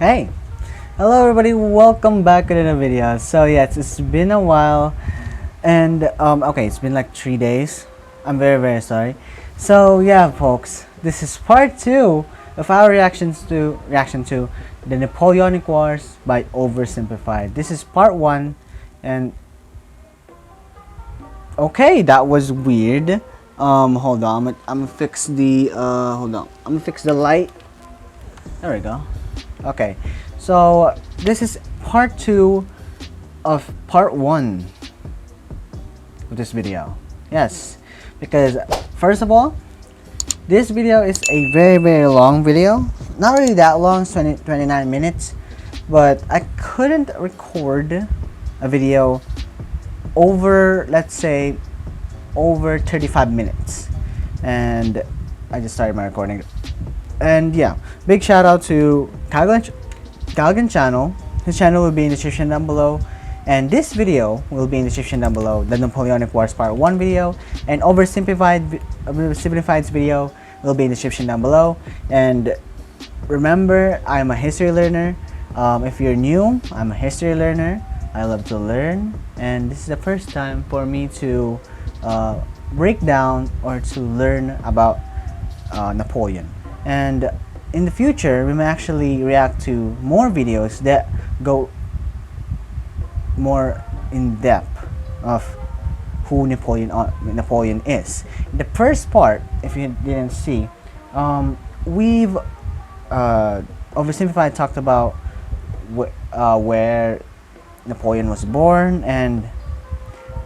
Hey, hello everybody, welcome back to another video. So yes, it's been a while, and okay, it's been like 3 days. I'm very sorry. So yeah, folks, this is part 2 of our reaction to the Napoleonic Wars by Oversimplified. This is part 1, and okay, that was weird. Hold on, I'm gonna fix the hold on, I'm gonna fix the light. There we go. Okay, so this is part 2 of part 1 of this video. Yes, because first of all, this video is a very long video. Not really that long, it's 29 minutes, but I couldn't record a video over, let's say, over 35 minutes, and I just started my recording. And yeah, big shout out to Calgan channel. His channel will be in the description down below, and this video will be in the description down below. The Napoleonic Wars Part 1 video and Oversimplified's video will be in the description down below. And remember, I'm a history learner. If you're new, I'm a history learner. I love to learn, and this is the first time for me to break down or to learn about Napoleon. And in the future, we may actually react to more videos that go more in depth of who Napoleon is. In the first part, if you didn't see, we've Oversimplified talked about where Napoleon was born, and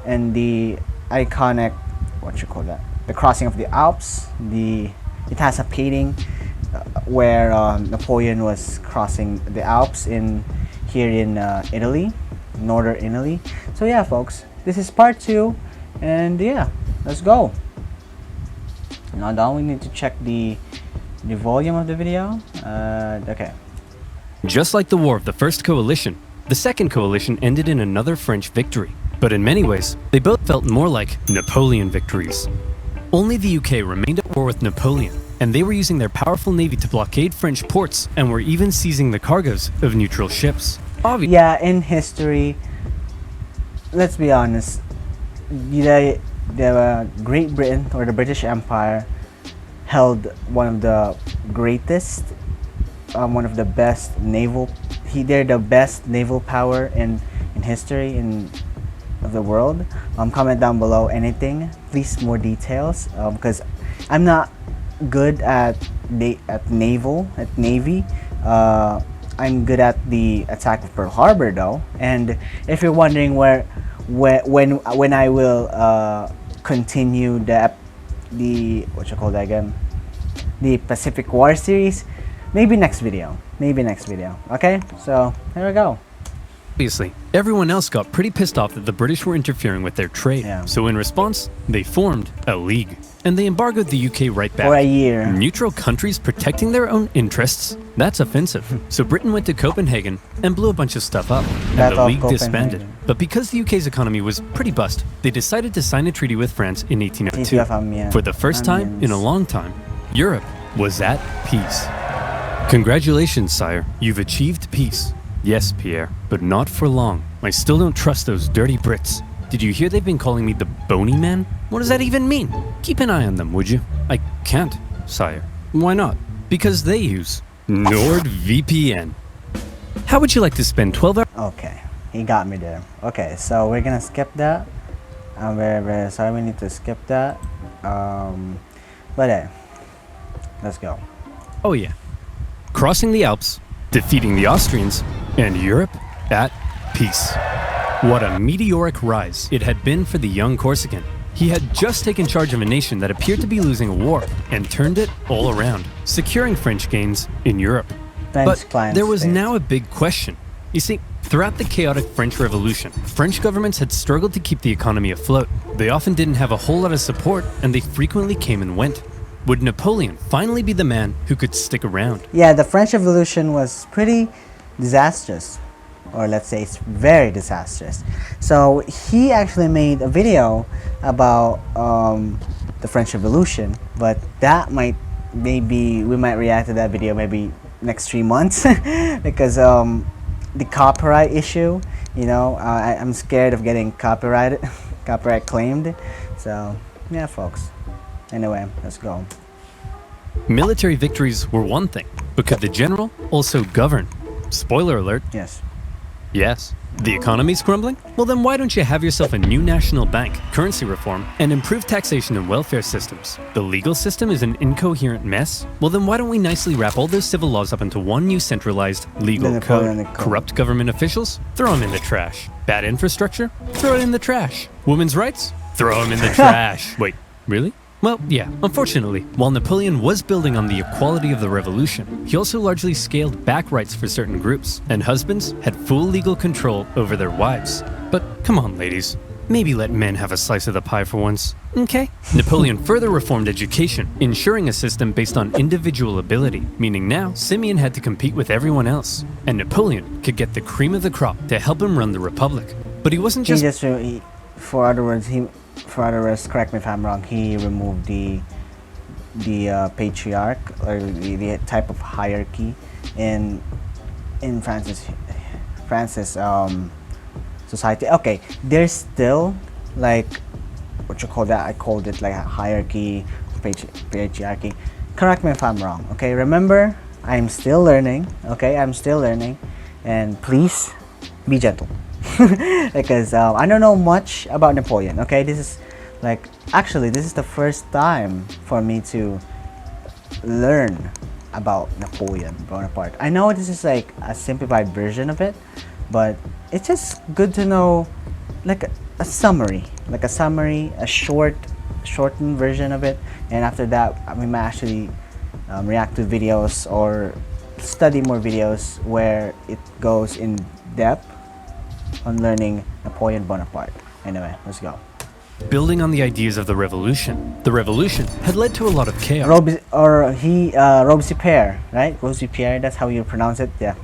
the iconic, what you call that, the crossing of the Alps. It has a painting where Napoleon was crossing the Alps here in Italy, northern Italy. So yeah, folks, this is part 2, and yeah, let's go. Now we need to check the volume of the video. Okay. Just like the War of the First Coalition, the Second Coalition ended in another French victory. But in many ways, they both felt more like Napoleon victories. Only the UK remained at war with Napoleon, and they were using their powerful navy to blockade French ports and were even seizing the cargoes of neutral ships. Yeah, in history, let's be honest, the Great Britain, or the British Empire, held one of the greatest, one of the best naval, they're the best naval power in history of the world. Comment down below anything, please, more details, because I'm not good at navy. I'm good at the attack of Pearl Harbor though. And if you're wondering when I will continue the what you call that again, the Pacific War series, maybe next video. Okay, so here we go. Obviously, everyone else got pretty pissed off that the British were interfering with their trade. Yeah. So in response, they formed a league. And they embargoed the UK right back. For a year. Neutral countries protecting their own interests? That's offensive. So Britain went to Copenhagen and blew a bunch of stuff up. And the league disbanded. But because the UK's economy was pretty bust, they decided to sign a treaty with France in 1802. For the first time in a long time, Europe was at peace. Congratulations, sire. You've achieved peace. Yes, Pierre, but not for long. I still don't trust those dirty Brits. Did you hear they've been calling me the Bony Man? What does that even mean? Keep an eye on them, would you? I can't, sire. Why not? Because they use NordVPN. How would you like to spend 12 hours? Okay, he got me there. Okay, so we're gonna skip that. I'm very sorry, we need to skip that. But hey, let's go. Oh yeah. Crossing the Alps, defeating the Austrians, and Europe at peace. What a meteoric rise it had been for the young Corsican. He had just taken charge of a nation that appeared to be losing a war and turned it all around, securing French gains in Europe. But there was now a big question. You see, throughout the chaotic French Revolution, French governments had struggled to keep the economy afloat. They often didn't have a whole lot of support, and they frequently came and went. Would Napoleon finally be the man who could stick around? Yeah, the French Revolution was pretty disastrous, or let's say it's very disastrous. So he actually made a video about the French Revolution, but that might, maybe we might react to that video maybe next 3 months because the copyright issue. You know, I'm scared of getting copyright claimed. So yeah, folks. Anyway, let's go. Military victories were one thing, but could the general also govern? Spoiler alert. Yes. Yes. The economy's crumbling? Well, then why don't you have yourself a new national bank, currency reform, and improved taxation and welfare systems? The legal system is an incoherent mess? Well, then why don't we nicely wrap all those civil laws up into one new centralized legal code? Corrupt government officials? Throw them in the trash. Bad infrastructure? Throw it in the trash. Women's rights? Throw them in the trash. Wait, really? Well, yeah, unfortunately, while Napoleon was building on the equality of the revolution, he also largely scaled back rights for certain groups, and husbands had full legal control over their wives. But come on, ladies, maybe let men have a slice of the pie for once, okay? Napoleon further reformed education, ensuring a system based on individual ability, meaning now Simeon had to compete with everyone else, and Napoleon could get the cream of the crop to help him run the republic. But he wasn't just... For other words, correct me if I'm wrong, he removed the patriarch or the type of hierarchy in France's society. Okay, there's still like what you call that? I called it like a hierarchy, patriarchy. Correct me if I'm wrong. Okay, remember, I'm still learning. Okay, I'm still learning, and please be gentle. Because I don't know much about Napoleon. Okay, this is the first time for me to learn about Napoleon Bonaparte. I know this is like a simplified version of it, but it's just good to know like a summary, a shortened version of it, and after that we might actually react to videos or study more videos where it goes in depth on learning Napoleon Bonaparte. Anyway, let's go. Building on the ideas of the revolution had led to a lot of chaos. Robespierre, right? Robespierre, that's how you pronounce it, yeah.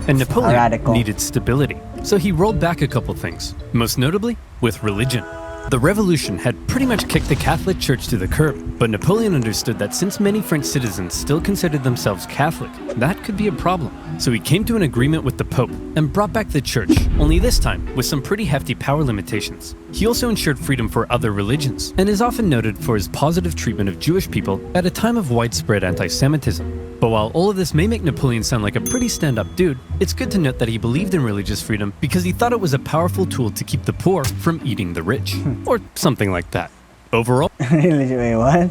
And Napoleon needed stability, so he rolled back a couple things, most notably with religion. The revolution had pretty much kicked the Catholic Church to the curb, but Napoleon understood that since many French citizens still considered themselves Catholic, that could be a problem. So he came to an agreement with the Pope and brought back the Church, only this time with some pretty hefty power limitations. He also ensured freedom for other religions, and is often noted for his positive treatment of Jewish people at a time of widespread anti-Semitism. But while all of this may make Napoleon sound like a pretty stand-up dude, it's good to note that he believed in religious freedom because he thought it was a powerful tool to keep the poor from eating the rich. Or something like that. Overall... Wait, what?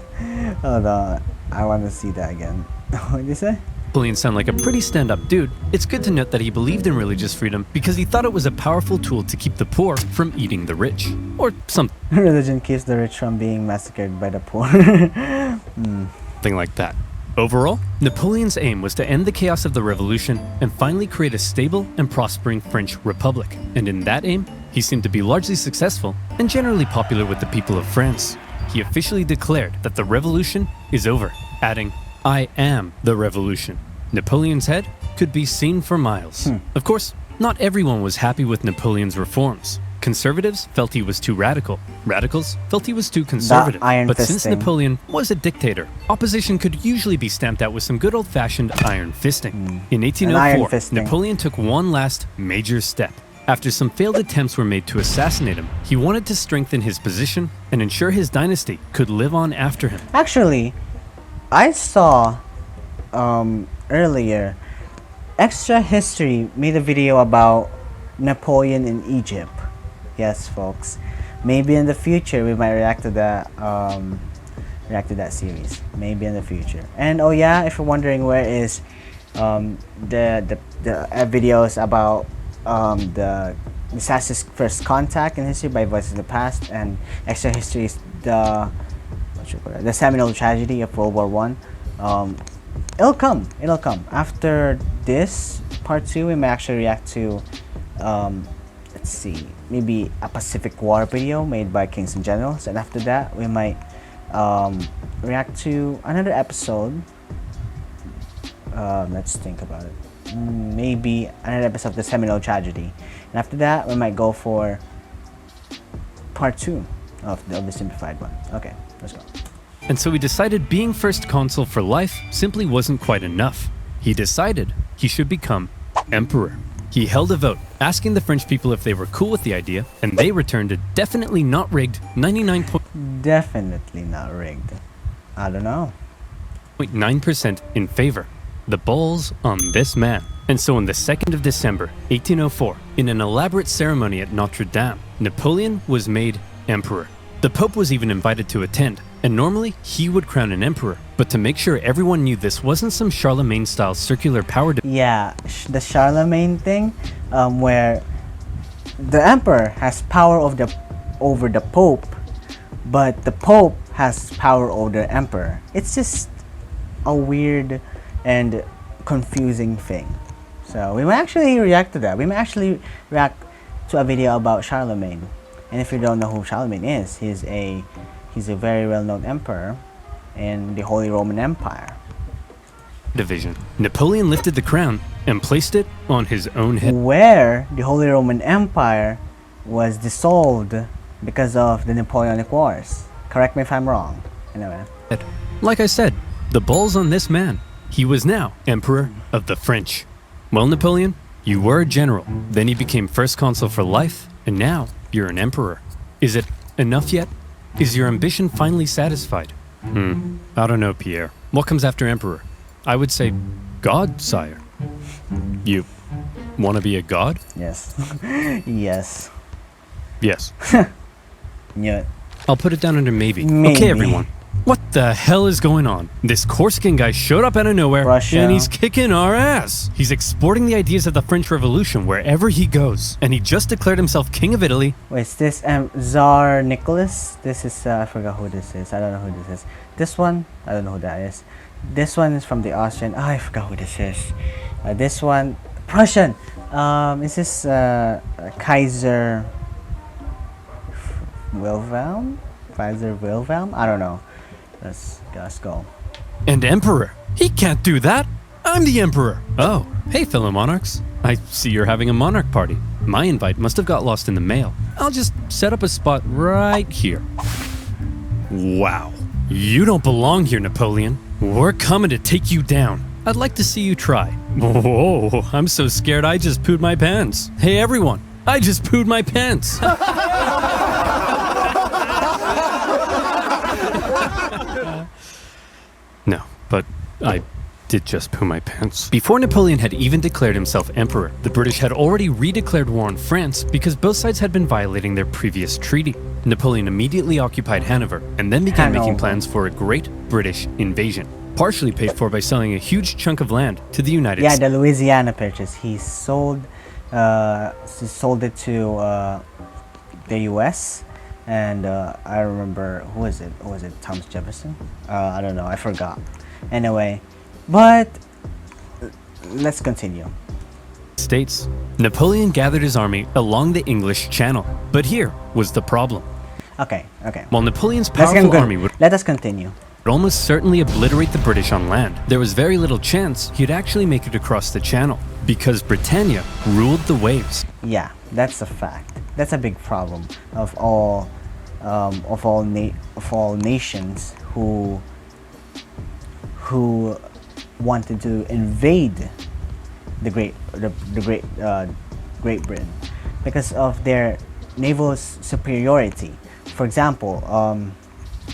Hold on. I want to see that again. What did you say? Napoleon sound like a pretty stand-up dude, it's good to note that he believed in religious freedom because he thought it was a powerful tool to keep the poor from eating the rich. Or something. Religion keeps the rich from being massacred by the poor. Something like that. Overall, Napoleon's aim was to end the chaos of the revolution and finally create a stable and prospering French republic. And in that aim, he seemed to be largely successful and generally popular with the people of France. He officially declared that the revolution is over, adding, "I am the revolution." Napoleon's head could be seen for miles. Of course, not everyone was happy with Napoleon's reforms. Conservatives felt he was too radical. Radicals felt he was too conservative. But since Napoleon was a dictator, opposition could usually be stamped out with some good old-fashioned iron fisting. In 1804, Napoleon took one last major step. After some failed attempts were made to assassinate him, he wanted to strengthen his position and ensure his dynasty could live on after him. Actually, I saw earlier, Extra History made a video about Napoleon in Egypt. Yes, folks. Maybe in the future we might react to that series. Maybe in the future. And oh yeah, if you're wondering where is the videos about the disaster's first contact in history by Voices of the Past, and Extra History is the seminal tragedy of World War One. It'll come after this part 2. We might actually react to let's see, maybe a Pacific War video made by Kings and Generals, and after that we might react to another episode. Let's think about it. Maybe another episode of the seminal tragedy, and after that we might go for part 2 of the Oversimplified one. Okay, let's go. and so he decided being first consul for life simply wasn't quite enough. He decided he should become emperor. He held a vote, asking the French people if they were cool with the idea, and they returned a definitely not rigged 99.9% Definitely not rigged. I don't know. in favor. The ball's on this man. And so on the 2nd of December, 1804, in an elaborate ceremony at Notre Dame, Napoleon was made emperor. The Pope was even invited to attend, and normally he would crown an emperor. But to make sure everyone knew this wasn't some Charlemagne-style circular power Yeah, the Charlemagne thing, where the emperor has power over the Pope, but the Pope has power over the emperor. It's just a weird and confusing thing. So we might actually react to that. We might actually react to a video about Charlemagne. And if you don't know who Charlemagne is, he's a very well-known emperor in the Holy Roman Empire. division. Napoleon lifted the crown and placed it on his own head. Where the Holy Roman Empire was dissolved because of the Napoleonic Wars. Correct me if I'm wrong. Anyway. Like I said, the ball's on this man. He was now emperor of the French. Well, Napoleon, you were a general, then you became first consul for life, and now you're an emperor. Is it enough yet? Is your ambition finally satisfied? I don't know, Pierre. What comes after emperor? I would say god, sire. You want to be a god? Yes. Yes. Yes. Yeah. I'll put it down under maybe. Maybe. Okay, everyone. What the hell is going on? This Corsican guy showed up out of nowhere, Russia. and he's kicking our ass. He's exporting the ideas of the French Revolution wherever he goes, and he just declared himself king of Italy. Wait, is this Tsar Nicholas? This is, I forgot who this is. I don't know who this is. This one, I don't know who that is. This one is from the Austrian. Oh, I forgot who this is. This one, Prussian. Is this Kaiser Wilhelm? Kaiser Wilhelm? I don't know. Let's go. And emperor. He can't do that. I'm the emperor. Oh, hey, fellow monarchs. I see you're having a monarch party. My invite must have got lost in the mail. I'll just set up a spot right here. Wow. You don't belong here, Napoleon. We're coming to take you down. I'd like to see you try. Whoa, I'm so scared I just pooed my pants. Hey, everyone. I just pooed my pants. No, but I did just poo my pants. Before Napoleon had even declared himself emperor, the British had already redeclared war on France because both sides had been violating their previous treaty. Napoleon immediately occupied Hanover and then began making plans for a great British invasion, partially paid for by selling a huge chunk of land to the United States. Yeah, the Louisiana Purchase. He sold it to the U.S. And I remember, who was it? Was it Thomas Jefferson? I don't know, I forgot. Anyway, but let's continue. States. Napoleon gathered his army along the English Channel, but here was the problem. Okay. While Napoleon's powerful army would Let us continue. almost certainly obliterate the British on land, there was very little chance he'd actually make it across the Channel, because Britannia ruled the waves. Yeah, that's a fact. That's a big problem of all nations who wanted to invade the Great Britain because of their naval superiority. For example,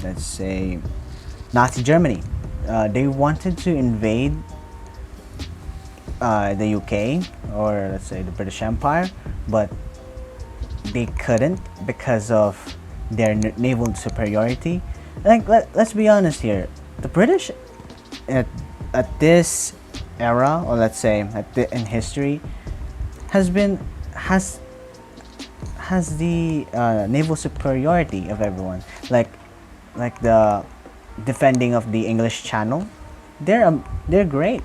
let's say Nazi Germany. They wanted to invade the UK, or let's say the British Empire, but they couldn't because of their naval superiority. Like, let's be honest here, the British at this era, or let's say in history, has the naval superiority of everyone. Like the defending of the English Channel, they're great,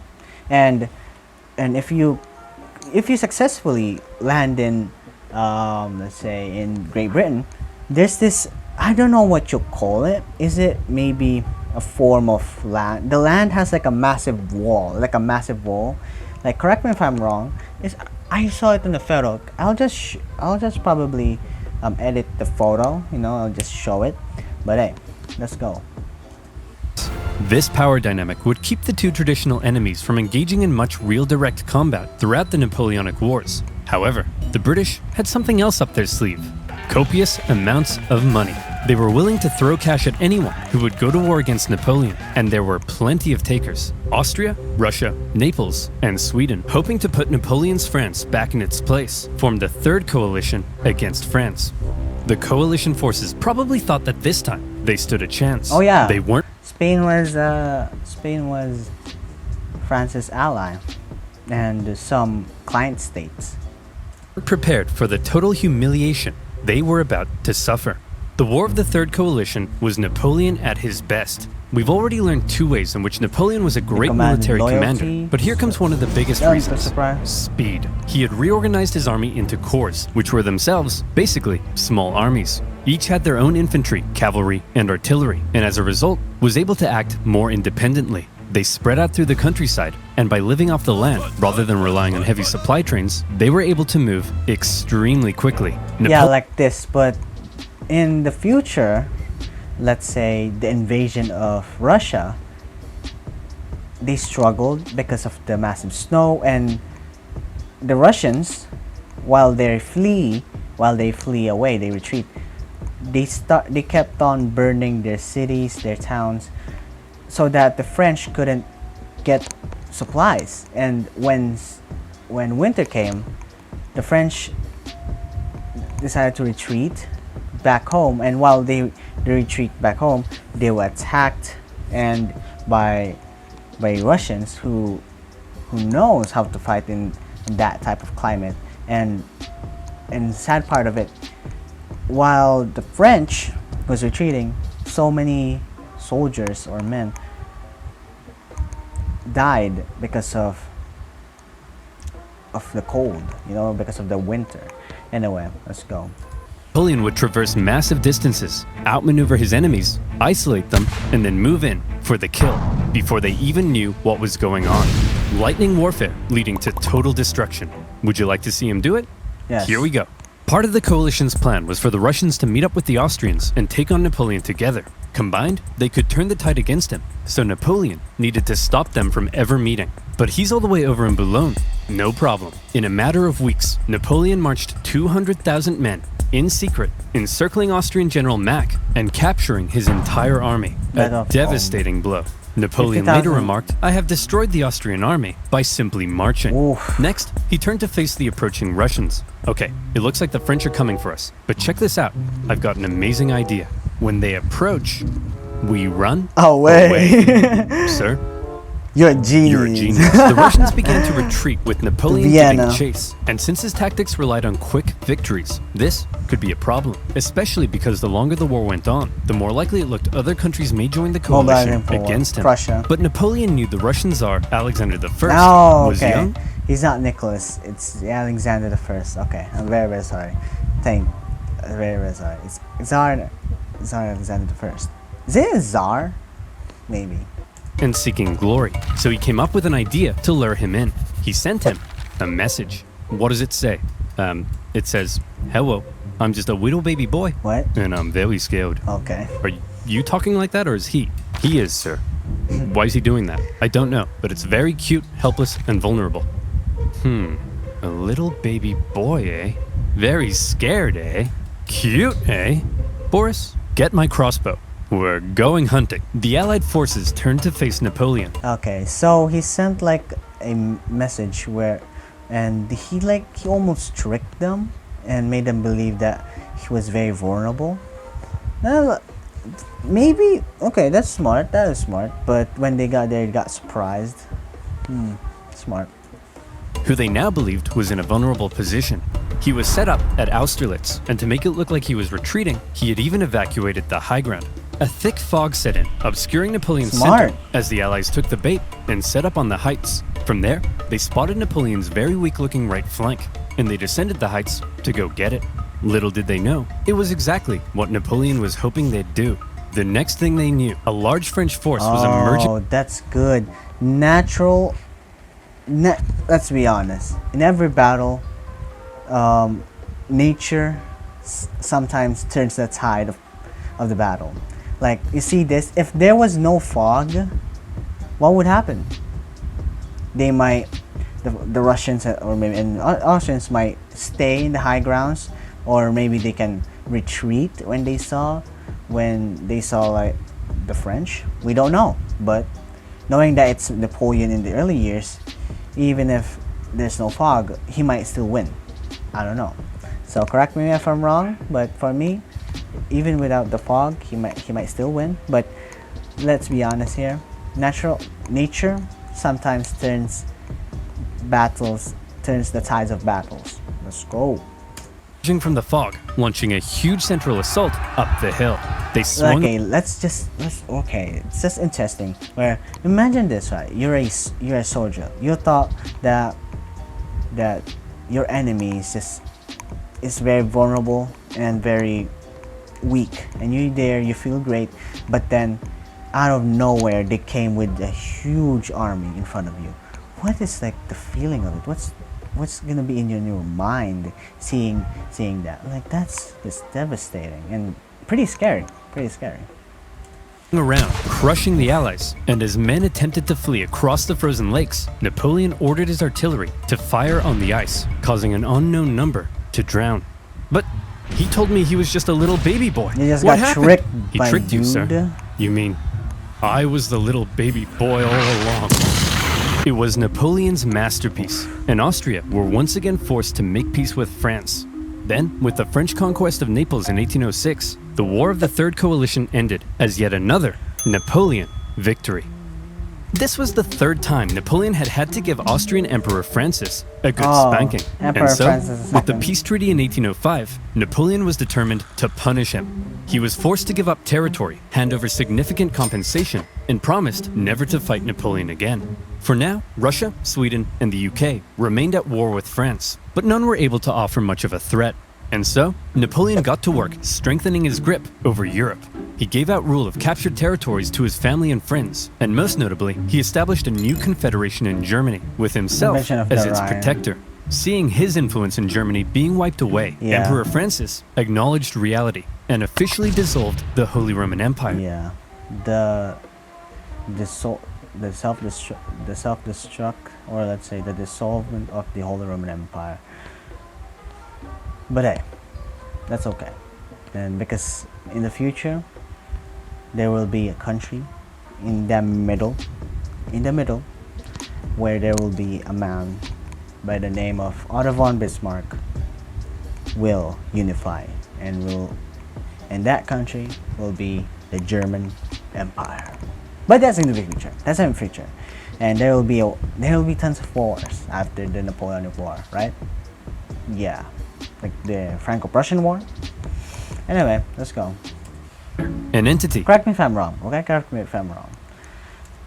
and if you successfully land in let's say in Great Britain, there's this, I don't know what you call it. Is it maybe a form of land? The land has like a massive wall. Like, correct me if I'm wrong. I saw it in the photo. I'll just probably edit the photo. I'll just show it. But hey, let's go. This power dynamic would keep the two traditional enemies from engaging in much real direct combat throughout the Napoleonic Wars. However, the British had something else up their sleeve: copious amounts of money. They were willing to throw cash at anyone who would go to war against Napoleon, and there were plenty of takers: Austria, Russia, Naples, and Sweden. Hoping to put Napoleon's France back in its place, formed a third coalition against France. The coalition forces probably thought that this time they stood a chance. Oh yeah, They weren't Spain was France's ally, and some client states. prepared for the total humiliation they were about to suffer. The War of the Third Coalition was Napoleon at his best. We've already learned two ways in which Napoleon was a great military commander, but here comes one of the biggest reasons: speed. He had reorganized his army into corps, which were themselves basically small armies. Each had their own infantry, cavalry, and artillery, and as a result, was able to act more independently. They spread out through the countryside, and by living off the land rather than relying on heavy supply trains, they were able to move extremely quickly. Yeah, like this, but in the future, let's say the invasion of Russia, they struggled because of the massive snow, and the Russians, while they flee away, they retreat. They kept on burning their cities, their towns, so that the French couldn't get supplies. And when winter came, the French decided to retreat back home, and while they retreat back home, they were attacked and by Russians who knows how to fight in that type of climate. And the sad part of it, while the French was retreating, so many soldiers or men died because of the cold, because of the winter. Anyway, let's go. Napoleon would traverse massive distances, outmaneuver his enemies, isolate them, and then move in for the kill before they even knew what was going on. Lightning warfare leading to total destruction. Would you like to see him do it? Yes. Here we go. Part of the coalition's plan was for the Russians to meet up with the Austrians and take on Napoleon together. Combined, they could turn the tide against him, so Napoleon needed to stop them from ever meeting. But he's all the way over in Boulogne. No problem. In a matter of weeks, Napoleon marched 200,000 men in secret, encircling Austrian General Mack and capturing his entire army. A devastating blow. Napoleon later remarked, "I have destroyed the Austrian army by simply marching." Oof. Next, he turned to face the approaching Russians. Okay, it looks like the French are coming for us, but check this out. I've got an amazing idea. When they approach, we run away. Sir, You're a genius. you're a genius. The Russians began to retreat with Napoleon Vienna. giving chase, and since his tactics relied on quick victories, this could be a problem, especially because the longer the war went on, the more likely it looked other countries may join the coalition against him. Prussia. But Napoleon knew the Russian Tsar, Alexander I, Oh, was okay. young. He's not Nicholas. It's Alexander the First. Okay, I'm very, very sorry. I'm very, very sorry. It's Tsar Alexander the First. Is it a Tsar? Maybe. And seeking glory, so he came up with an idea to lure him in. He sent him a message. What does it say? It says, "Hello, I'm just a little baby boy, What? and I'm very scared." Okay. Are you talking like that, or is he? He is, sir. Why is he doing that? I don't know, but it's very cute, helpless, and vulnerable. A little baby boy, eh? Very scared, eh? Cute, eh? Boris, get my crossbow. We're going hunting. The Allied forces turned to face Napoleon. Okay, so he sent like a message and he almost tricked them and made them believe that he was very vulnerable. Maybe, okay, that's smart. That is smart. But when they got there, they got surprised. Smart. Who they now believed was in a vulnerable position. He was set up at Austerlitz, and to make it look like he was retreating, he had even evacuated the high ground. A thick fog set in, obscuring Napoleon's center as the Allies took the bait and set up on the heights. From there, they spotted Napoleon's very weak-looking right flank, and they descended the heights to go get it. Little did they know, it was exactly what Napoleon was hoping they'd do. The next thing they knew, a large French force was emerging. Oh, that's good. Let's be honest. In every battle, nature sometimes turns the tide of the battle. Like, you see this, if there was no fog, what would happen? They might, the Russians or maybe and Austrians might stay in the high grounds, or maybe they can retreat when they saw like the French. We don't know, but knowing that it's Napoleon in the early years, even if there's no fog, he might still win. I don't know. So correct me if I'm wrong, but for me, even without the fog, he might still win. But let's be honest here. Nature sometimes turns the tides of battles. Let's go. From the fog, launching a huge central assault up the hill. They swung. Okay, okay. It's just interesting. Where imagine this, right? You're a soldier. You thought that your enemy is very vulnerable and very weak, and you feel great, but then out of nowhere they came with a huge army in front of you. What is like the feeling of it? What's gonna be in your mind seeing that? Like that's devastating and pretty scary. Around, crushing the Allies, and as men attempted to flee across the frozen lakes, Napoleon ordered his artillery to fire on the ice, causing an unknown number to drown. But he told me he was just a little baby boy. You just What got happened? tricked He by tricked you, dude. sir. You mean I was the little baby boy all along? It was Napoleon's masterpiece, and Austria were once again forced to make peace with France. Then, with the French conquest of Naples in 1806, the War of the Third Coalition ended as yet another Napoleon victory. This was the third time Napoleon had to give Austrian Emperor Francis a good spanking. Emperor And so, Francis with the II. peace treaty in 1805, Napoleon was determined to punish him. He was forced to give up territory, hand over significant compensation, and promised never to fight Napoleon again. For now, Russia, Sweden, and the UK remained at war with France, but none were able to offer much of a threat. And so, Napoleon got to work strengthening his grip over Europe. He gave out rule of captured territories to his family and friends, and most notably, he established a new confederation in Germany, with himself Invention of as the its Rhine. protector. Seeing his influence in Germany being wiped away, Yeah. Emperor Francis acknowledged reality and officially dissolved the Holy Roman Empire. Yeah, the self-destruct, or let's say the dissolvement of the Holy Roman Empire. But hey, that's okay. And because in the future, there will be a country in the middle, where there will be a man by the name of Otto von Bismarck will unify, and that country will be the German Empire. But that's in the future. That's in the future, and there will be tons of wars after the Napoleonic War, right? Yeah, like the Franco-Prussian War. Anyway, let's go. An entity Correct me if I'm wrong. Okay, correct me if I'm wrong.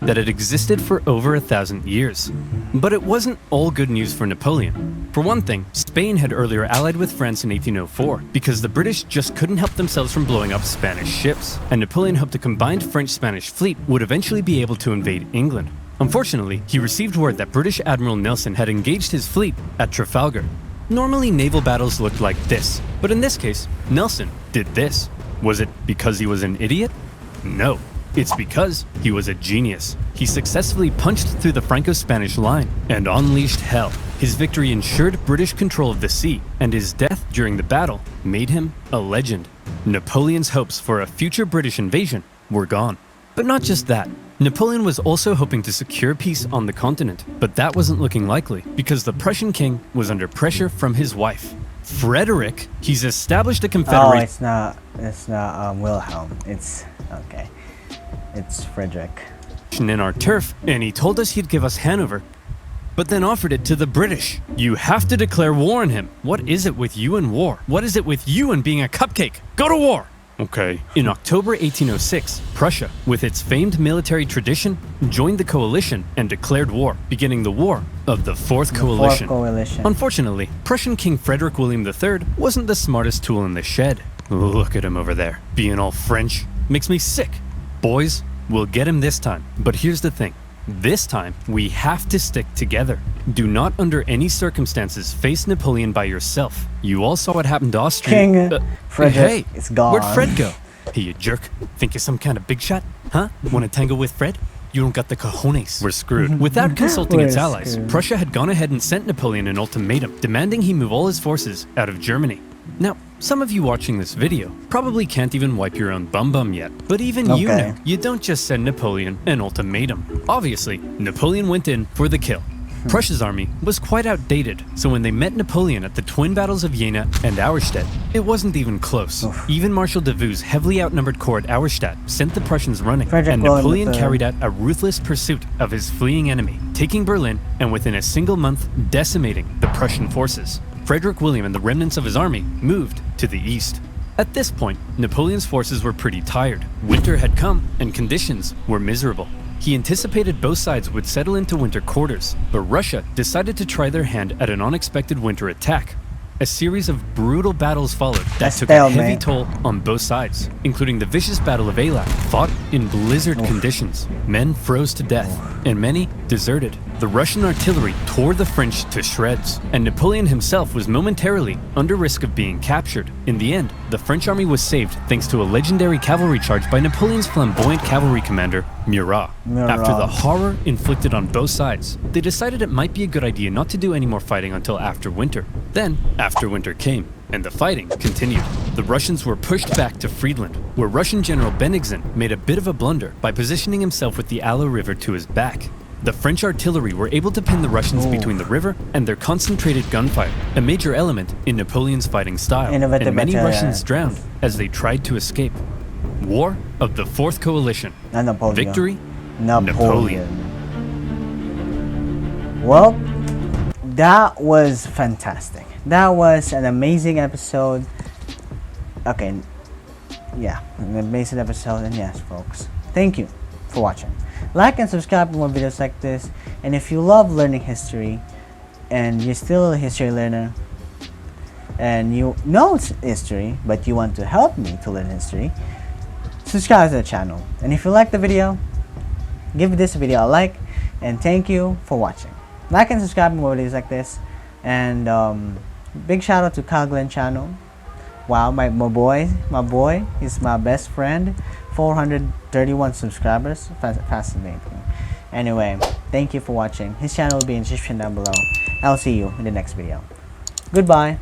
that had existed for over 1,000 years. But it wasn't all good news for Napoleon. For one thing, Spain had earlier allied with France in 1804 because the British just couldn't help themselves from blowing up Spanish ships, and Napoleon hoped a combined French-Spanish fleet would eventually be able to invade England. Unfortunately, he received word that British Admiral Nelson had engaged his fleet at Trafalgar. Normally, naval battles looked like this, but in this case, Nelson did this. Was it because he was an idiot? No. It's because he was a genius. He successfully punched through the Franco-Spanish line and unleashed hell. His victory ensured British control of the sea, and his death during the battle made him a legend. Napoleon's hopes for a future British invasion were gone. But not just that. Napoleon was also hoping to secure peace on the continent, but that wasn't looking likely because the Prussian king was under pressure from his wife. Frederick, he's established a Oh, confederation. it's not Wilhelm. It's okay. It's Frederick. In our turf, and he told us he'd give us Hanover, but then offered it to the British. You have to declare war on him. What is it with you and war? What is it with you and being a cupcake? Go to war! Okay. In October 1806, Prussia, with its famed military tradition, joined the coalition and declared war, beginning the War of the Fourth Coalition. Fourth Coalition. Unfortunately, Prussian King Frederick William III wasn't the smartest tool in the shed. Look at him over there, being all French. Makes me sick. Boys, we'll get him this time. But here's the thing. This time, we have to stick together. Do not under any circumstances face Napoleon by yourself. You all saw what happened to Austria. King Frederick Hey, is gone. where'd Fred go? Hey, you jerk. Think you're some kind of big shot? Huh? Want to tangle with Fred? You don't got the cojones. We're screwed. Without consulting its allies, Prussia had gone ahead and sent Napoleon an ultimatum demanding he move all his forces out of Germany. Now, some of you watching this video probably can't even wipe your own bum yet, but even you know, you don't just send Napoleon an ultimatum. Obviously, Napoleon went in for the kill. Prussia's army was quite outdated, so when they met Napoleon at the twin battles of Jena and Auerstedt, it wasn't even close. Even Marshal Davout's heavily outnumbered corps at Auerstedt sent the Prussians running, and Napoleon carried out a ruthless pursuit of his fleeing enemy, taking Berlin and within a single month decimating the Prussian forces. Frederick William and the remnants of his army moved to the east. At this point, Napoleon's forces were pretty tired. Winter had come and conditions were miserable. He anticipated both sides would settle into winter quarters, but Russia decided to try their hand at an unexpected winter attack. A series of brutal battles followed that took a heavy toll on both sides, including the vicious Battle of Eylau, fought in blizzard conditions. Men froze to death, and many deserted. The Russian artillery tore the French to shreds, and Napoleon himself was momentarily under risk of being captured. In the end, the French army was saved thanks to a legendary cavalry charge by Napoleon's flamboyant cavalry commander, Murat. After the horror inflicted on both sides, they decided it might be a good idea not to do any more fighting until after winter. Then, after winter came, and the fighting continued. The Russians were pushed back to Friedland, where Russian General Bennigsen made a bit of a blunder by positioning himself with the Aller River to his back. The French artillery were able to pin the Russians between the river and their concentrated gunfire, a major element in Napoleon's fighting style, and many Russians drowned as they tried to escape. War of the Fourth Coalition. Victory, Napoleon. Well, that was fantastic. That was an amazing episode. Okay, yeah, an amazing episode. And yes, folks, thank you for watching. Like and subscribe for more videos like this. And if you love learning history and you're still a history learner and you know history but you want to help me to learn history, subscribe to the channel. And if you like the video, give this video a like, and thank you for watching. Like and subscribe for more videos like this. And big shout out to Kyle Glenn channel. Wow, my boy is my best friend. 431 subscribers. Fascinating. Anyway, thank you for watching. His channel will be in the description down below. I'll see you in the next video. Goodbye.